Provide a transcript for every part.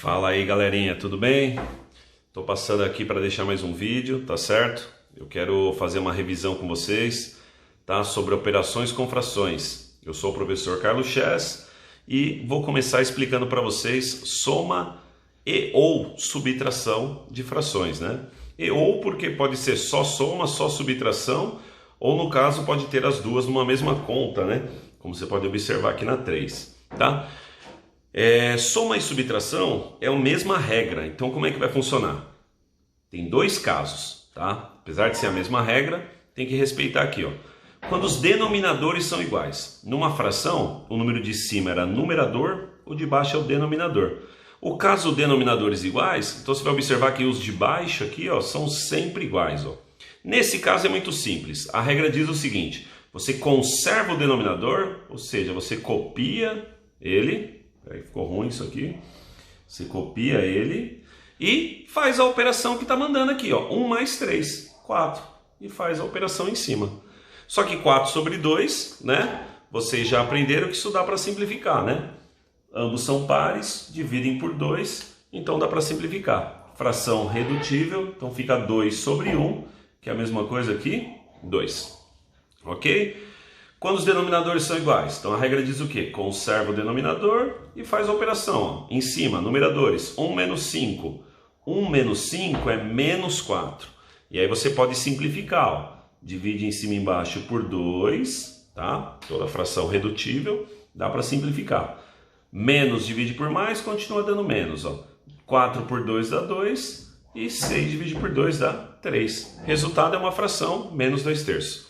Fala aí, galerinha, tudo bem? Tô passando aqui para deixar mais um vídeo, tá certo? Eu quero fazer uma revisão com vocês, tá? Sobre operações com frações. Eu sou o professor Carlos Chess e vou começar explicando para vocês soma e ou subtração de frações, né? E ou porque pode ser só soma, só subtração, ou no caso pode ter as duas numa mesma conta, né? Como você pode observar aqui na 3, tá? Soma e subtração é a mesma regra, então como é que vai funcionar? Tem dois casos, tá? Apesar de ser a mesma regra, tem que respeitar aqui, ó. Quando os denominadores são iguais. Numa fração, o número de cima era numerador, o de baixo é o denominador. O caso denominadores iguais, então você vai observar que os de baixo aqui, ó, são sempre iguais, ó. Nesse caso é muito simples. A regra diz o seguinte: você conserva o denominador, ou seja, você copia ele. Aí ficou ruim isso aqui. Você copia ele e faz a operação que está mandando aqui, ó. 1 mais 3, 4. E faz a operação em cima. Só que 4 sobre 2, né? Vocês já aprenderam que isso dá para simplificar, né? Ambos são pares, dividem por 2, então dá para simplificar. Fração redutível, então fica 2 sobre 1, que é a mesma coisa aqui, 2. Ok? Quando os denominadores são iguais, então a regra diz o quê? Conserva o denominador e faz a operação. Ó. Em cima, numeradores, 1 menos 5. 1 menos 5 é menos 4. E aí você pode simplificar. Ó. Divide em cima e embaixo por 2, tá? Toda fração redutível, dá para simplificar. Menos divide por mais, continua dando menos. Ó. 4 por 2 dá 2 e 6 divide por 2 dá 3. Resultado é uma fração, menos 2 terços.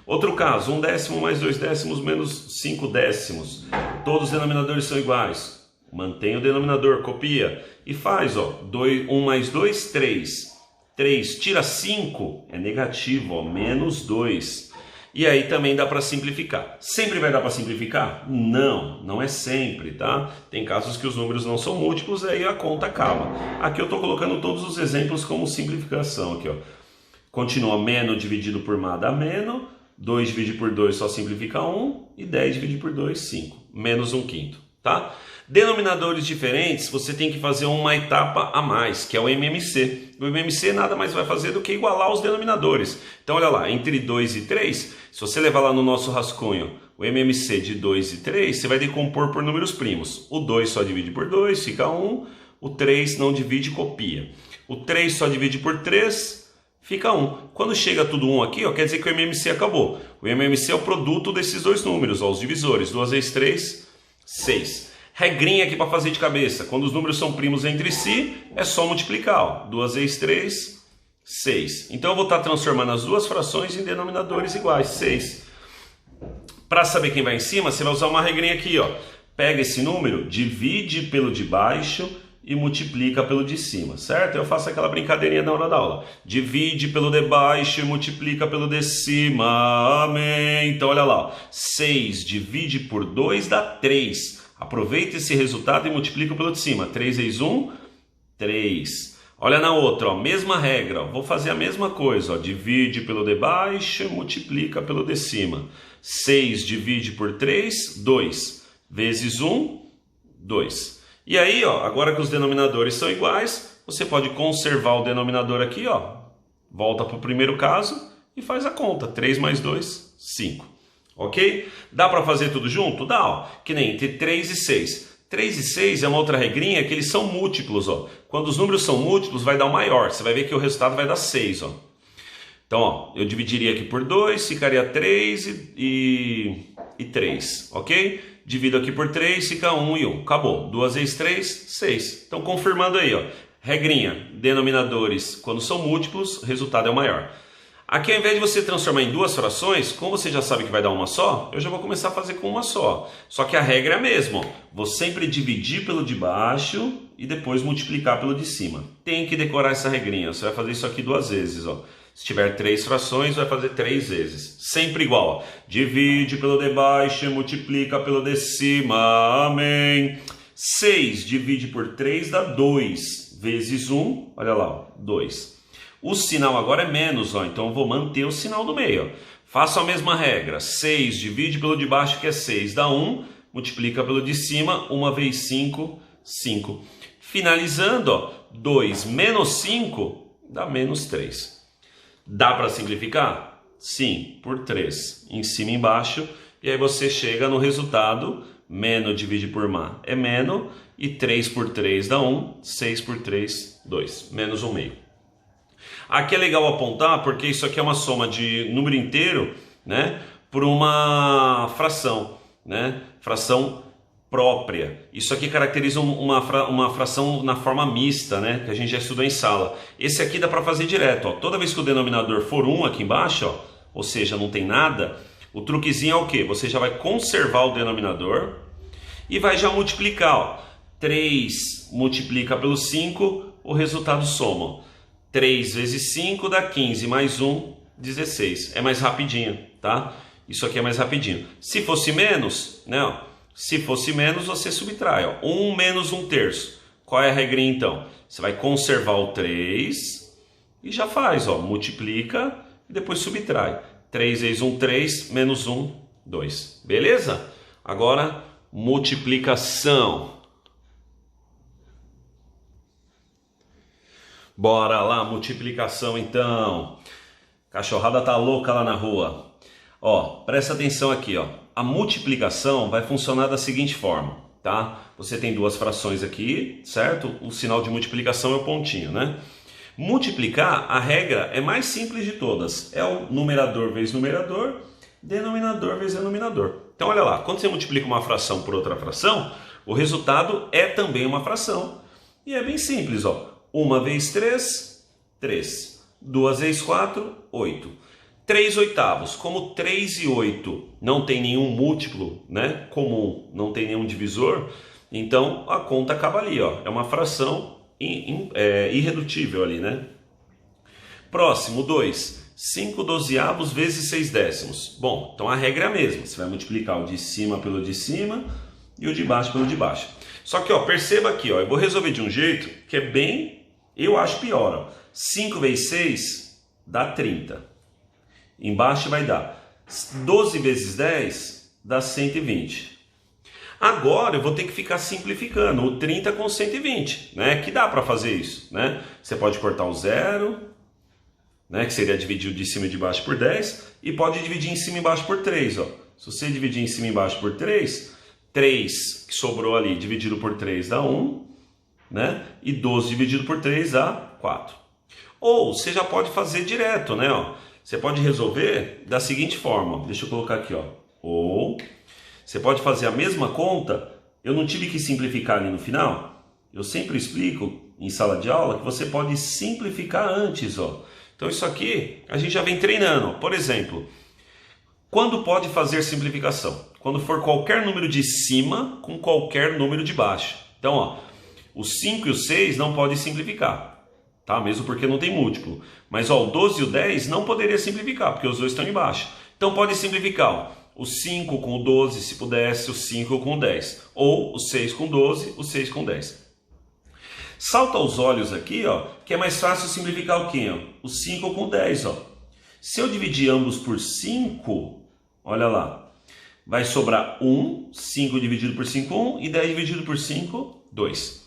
Outro caso, 1 décimo mais 2 décimos menos 5 décimos. Todos os denominadores são iguais. Mantém o denominador, copia e faz, ó, 1 mais 2, 3. 3 tira 5, é negativo, ó, menos 2. E aí também dá para simplificar. Sempre vai dar para simplificar? Não, não é sempre, tá? Tem casos que os números não são múltiplos, aí a conta acaba. Aqui eu estou colocando todos os exemplos como simplificação. Aqui, ó. Continua menos dividido por má dá menos. 2 divide por 2 só simplifica 1 e 10 divide por 2, 5. Menos 1/5, tá? Denominadores diferentes, você tem que fazer uma etapa a mais, que é o MMC. O MMC nada mais vai fazer do que igualar os denominadores. Então, olha lá, entre 2 e 3, se você levar lá no nosso rascunho o MMC de 2 e 3, você vai decompor por números primos. O 2 só divide por 2, fica 1. O 3 não divide, copia. O 3 só divide por 3, fica 1. Quando chega tudo 1 aqui, ó, quer dizer que o MMC acabou. O MMC é o produto desses dois números, ó, os divisores. 2 vezes 3, 6. Regrinha aqui para fazer de cabeça. Quando os números são primos entre si, é só multiplicar. Ó. 2 vezes 3, 6. Então eu vou estar transformando as duas frações em denominadores iguais, 6. Para saber quem vai em cima, você vai usar uma regrinha aqui. Ó. Pega esse número, divide pelo de baixo e multiplica pelo de cima, certo? Eu faço aquela brincadeirinha na hora da aula. Divide pelo de baixo e multiplica pelo de cima. Amém. Então, olha lá. Ó. 6 divide por 2 dá 3. Aproveita esse resultado e multiplica pelo de cima. 3 vezes 1, 3. Olha na outra, ó. Mesma regra. Ó. Vou fazer a mesma coisa. Ó. Divide pelo de baixo e multiplica pelo de cima. 6 divide por 3, 2. Vezes 1, 2. E aí, ó, agora que os denominadores são iguais, você pode conservar o denominador aqui, ó. Volta para o primeiro caso e faz a conta. 3 mais 2, 5. Ok? Dá para fazer tudo junto? Dá, ó. Que nem entre 3 e 6. 3 e 6 é uma outra regrinha que eles são múltiplos, ó. Quando os números são múltiplos, vai dar o maior. Você vai ver que o resultado vai dar 6, ó. Então, ó, eu dividiria aqui por 2, ficaria 3 e 3, ok? Divido aqui por 3, fica 1 e 1. Acabou. 2 vezes 3, 6. Então, confirmando aí, ó. Regrinha, denominadores, quando são múltiplos, o resultado é o maior. Aqui, ao invés de você transformar em duas frações, como você já sabe que vai dar uma só, eu já vou começar a fazer com uma só. Só que a regra é a mesma, ó. Vou sempre dividir pelo de baixo e depois multiplicar pelo de cima. Tem que decorar essa regrinha. Você vai fazer isso aqui 2 vezes, ó. Se tiver 3 frações, vai fazer 3 vezes. Sempre igual. Ó. Divide pelo de baixo e multiplica pelo de cima. Amém. 6 divide por 3 dá 2. Vezes 1, olha lá, ó, 2. O sinal agora é menos, ó, então eu vou manter o sinal do meio. Ó. Faço a mesma regra. 6 divide pelo de baixo, que é 6, dá 1. Multiplica pelo de cima, 1 vezes 5, 5. Finalizando, ó, 2 menos 5 dá menos 3. Dá para simplificar? Sim, por 3. Em cima e embaixo. E aí você chega no resultado. Menos divide por má é menos. E 3 por 3 dá 1. 6 por 3, 2. Menos 1 meio. Aqui é legal apontar porque isso aqui é uma soma de número inteiro, né, por uma fração, né? Fração própria. Isso aqui caracteriza uma fração na forma mista, né? Que a gente já estudou em sala. Esse aqui dá para fazer direto, ó. Toda vez que o denominador for 1 aqui embaixo, ó, ou seja, não tem nada, o truquezinho é o quê? Você já vai conservar o denominador e vai já multiplicar, ó. 3 multiplica pelo 5, o resultado soma. 3 vezes 5 dá 15, mais 1, 16. É mais rapidinho, tá? Isso aqui é mais rapidinho. Se fosse menos, né, ó, se fosse menos, você subtrai, ó. 1 menos 1/3. Qual é a regrinha então? Você vai conservar o 3 e já faz, ó. Multiplica e depois subtrai. 3 vezes 1, 3, menos 1, 2. Beleza? Agora, multiplicação. Bora lá, multiplicação então. Cachorrada tá louca lá na rua. Ó, presta atenção aqui, ó. A multiplicação vai funcionar da seguinte forma, tá? Você tem duas frações aqui, certo? O sinal de multiplicação é o pontinho, né? Multiplicar, a regra é mais simples de todas. É o numerador vezes numerador, denominador vezes denominador. Então, olha lá, quando você multiplica uma fração por outra fração, o resultado é também uma fração. E é bem simples, ó. 1 vezes 3, 3. 2 vezes 4, 8. 3 oitavos. Como 3 e 8 não tem nenhum múltiplo, né, comum, não tem nenhum divisor, então a conta acaba ali, ó. É uma fração irredutível ali, né? Próximo, 2. 5 dozeavos vezes 6 décimos. Bom, então a regra é a mesma. Você vai multiplicar o de cima pelo de cima e o de baixo pelo de baixo. Só que, ó, perceba aqui, ó, eu vou resolver de um jeito que é bem, eu acho pior, ó. 5 vezes 6 dá 30. Embaixo vai dar 12 vezes 10 dá 120. Agora eu vou ter que ficar simplificando o 30 com 120, né? Que dá para fazer isso, né? Você pode cortar o 0, né? Que seria dividir o de cima e de baixo por 10, e pode dividir em cima e embaixo por 3, ó. Se você dividir em cima e embaixo por 3, 3 que sobrou ali dividido por 3 dá 1, né? E 12 dividido por 3 dá 4. Ou você já pode fazer direto, né? Ó. Você pode resolver da seguinte forma. Deixa eu colocar aqui, ó. Ou você pode fazer a mesma conta. Eu não tive que simplificar ali no final. Eu sempre explico em sala de aula que você pode simplificar antes, ó. Então isso aqui a gente já vem treinando, ó. Por exemplo, quando pode fazer simplificação? Quando for qualquer número de cima com qualquer número de baixo. Então, ó, o 5 e o 6 não podem simplificar. Tá? Mesmo porque não tem múltiplo. Mas ó, o 12 e o 10 não poderia simplificar, porque os dois estão embaixo. Então pode simplificar, ó, o 5 com o 12, se pudesse, o 5 com o 10. Ou o 6 com o 12, o 6 com o 10. Salta aos olhos aqui, ó, que é mais fácil simplificar o quê? Ó? O 5 com o 10. Ó. Se eu dividir ambos por 5, olha lá, vai sobrar 1, 5 dividido por 5, 1, e 10 dividido por 5, 2.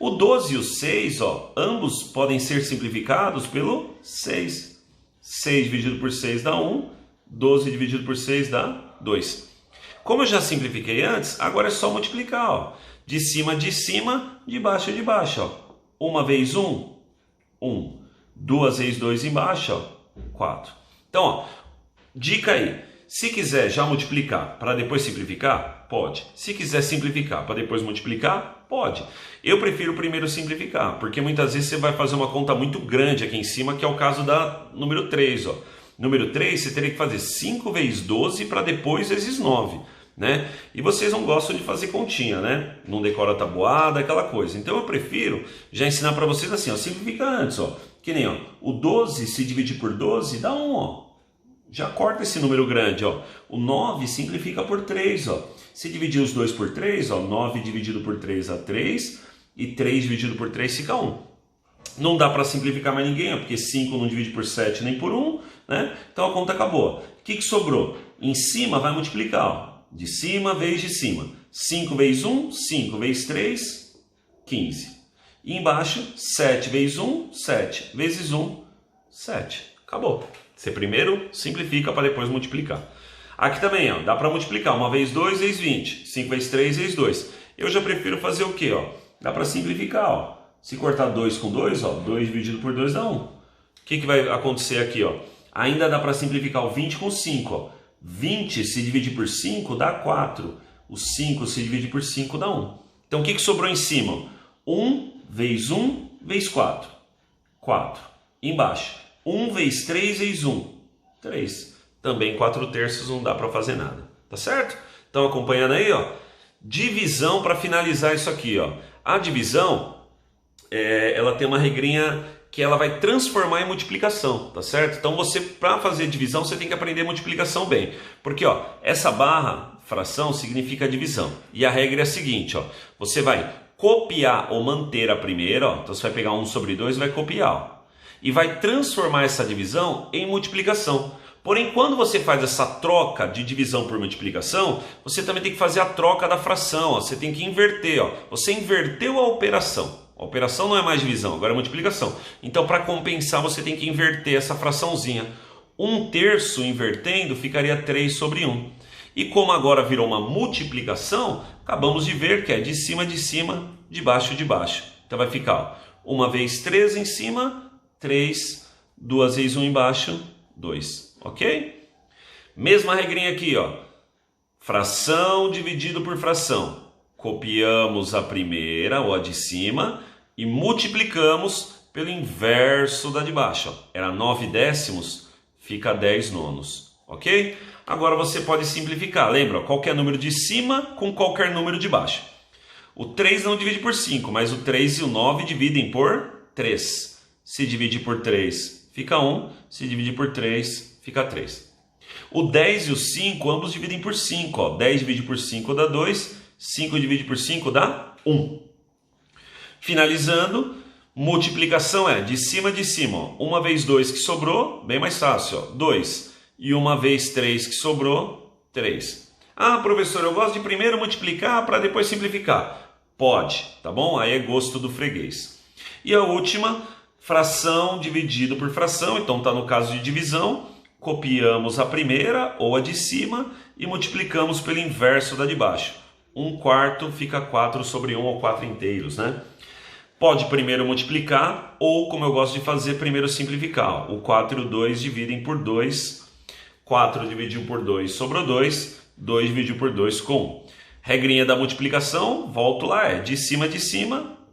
O 12 e o 6, ó, ambos podem ser simplificados pelo 6. 6 dividido por 6 dá 1, 12 dividido por 6 dá 2. Como eu já simplifiquei antes, agora é só multiplicar, ó. De cima, de baixo, de baixo, ó. 1 vezes 1, 1. 2 vezes 2 embaixo, ó, 4. Então, ó, dica aí. Se quiser já multiplicar para depois simplificar, pode. Se quiser simplificar para depois multiplicar, pode. Eu prefiro primeiro simplificar, porque muitas vezes você vai fazer uma conta muito grande aqui em cima, que é o caso da número 3. Ó. Número 3, você teria que fazer 5 vezes 12 para depois vezes 9. Né? E vocês não gostam de fazer continha, né? Não decora a tabuada, aquela coisa. Então eu prefiro já ensinar para vocês assim, ó, simplifica antes. Ó. Que nem ó, o 12 se dividir por 12 dá 1, ó. Já corta esse número grande, ó. O 9 simplifica por 3, ó. Se dividir os dois por 3, ó, 9 dividido por 3 dá 3, e 3 dividido por 3 fica 1. Não dá para simplificar mais ninguém, ó, porque 5 não divide por 7 nem por 1, né? Então a conta acabou. O que sobrou? Em cima vai multiplicar, ó. De cima vezes de cima. 5 vezes 1, 5 vezes 3, 15. E embaixo, 7 vezes 1, 7 vezes 1, 7. Acabou. Você primeiro simplifica para depois multiplicar. Aqui também, ó, dá para multiplicar. 1 vezes 2 vezes 20. 5 vezes 3 vezes 2. Eu já prefiro fazer o quê? Ó? Dá para simplificar. Ó. Se cortar 2 com 2, ó, 2 dividido por 2 dá 1. O que vai acontecer aqui? Ó? Ainda dá para simplificar o 20 com 5. Ó. 20 se dividir por 5 dá 4. O 5 se dividir por 5 dá 1. Então o que sobrou em cima? 1 vezes 1 vezes 4. 4. Embaixo. 1 vezes 3 vezes 1. 3. Também 4/3 não dá para fazer nada. Tá certo? Então acompanhando aí, ó. Divisão para finalizar isso aqui, ó. A divisão, ela tem uma regrinha que ela vai transformar em multiplicação, tá certo? Então você, para fazer divisão, você tem que aprender multiplicação bem. Porque, ó, essa barra, fração, significa divisão. E a regra é a seguinte, ó. Você vai copiar ou manter a primeira, ó. Então você vai pegar 1 sobre 2 e vai copiar, ó. E vai transformar essa divisão em multiplicação. Porém, quando você faz essa troca de divisão por multiplicação, você também tem que fazer a troca da fração. Ó. Você tem que inverter. Ó. Você inverteu a operação. A operação não é mais divisão, agora é multiplicação. Então, para compensar, você tem que inverter essa fraçãozinha. 1/3 invertendo ficaria 3 sobre 1. E como agora virou uma multiplicação, acabamos de ver que é de cima, de baixo, de baixo. Então vai ficar, ó, 1 vezes 3 em cima, 3, 2 vezes 1 embaixo, 2. Ok? Mesma regrinha aqui, ó. Fração dividido por fração. Copiamos a primeira, ou a de cima, e multiplicamos pelo inverso da de baixo. Ó. Era 9 décimos, fica 10 nonos. Ok? Agora você pode simplificar. Lembra? Ó, qualquer número de cima com qualquer número de baixo. O 3 não divide por 5, mas o 3 e o 9 dividem por 3. Se dividir por 3, fica 1. Se dividir por 3, fica 3. O 10 e o 5, ambos dividem por 5. Ó. 10 divide por 5 dá 2. 5 divide por 5 dá 1. Finalizando, multiplicação é de cima. Ó. 1 vezes 2 que sobrou, bem mais fácil. Ó. 2. E 1 vezes 3 que sobrou, 3. Ah, professor, eu gosto de primeiro multiplicar para depois simplificar. Pode, tá bom? Aí é gosto do freguês. E a última, fração dividido por fração. Então está no caso de divisão. Copiamos a primeira ou a de cima e multiplicamos pelo inverso da de baixo. 1/4 fica 4 sobre 1 ou 4 inteiros, né? Pode primeiro multiplicar ou, como eu gosto de fazer, primeiro simplificar. O 4 e o 2 dividem por 2. 4 dividido por 2 sobrou 2. 2 dividido por 2 com 1. Regrinha da multiplicação, volto lá, é de cima,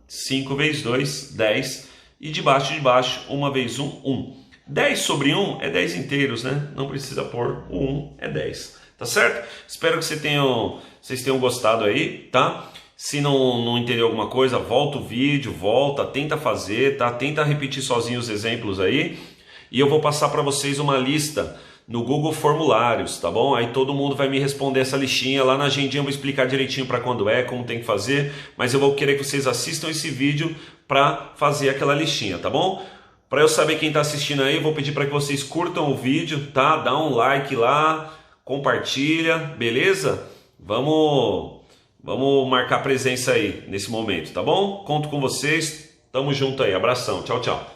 5 vezes 2, 10. E de baixo, 1 vezes 1, 1. 10 sobre 1 é 10 inteiros, né? Não precisa pôr o 1, é 10. Tá certo? Espero que vocês tenham gostado aí, tá? Se não entendeu alguma coisa, volta o vídeo, tenta fazer, tá? Tenta repetir sozinho os exemplos aí. E eu vou passar para vocês uma lista no Google Formulários, tá bom? Aí todo mundo vai me responder essa listinha. Lá na agendinha eu vou explicar direitinho para quando como tem que fazer. Mas eu vou querer que vocês assistam esse vídeo para fazer aquela listinha, tá bom? Para eu saber quem está assistindo aí, eu vou pedir para que vocês curtam o vídeo, tá? Dá um like lá, compartilha, beleza? Vamos marcar presença aí nesse momento, tá bom? Conto com vocês, tamo junto aí, abração, tchau, tchau.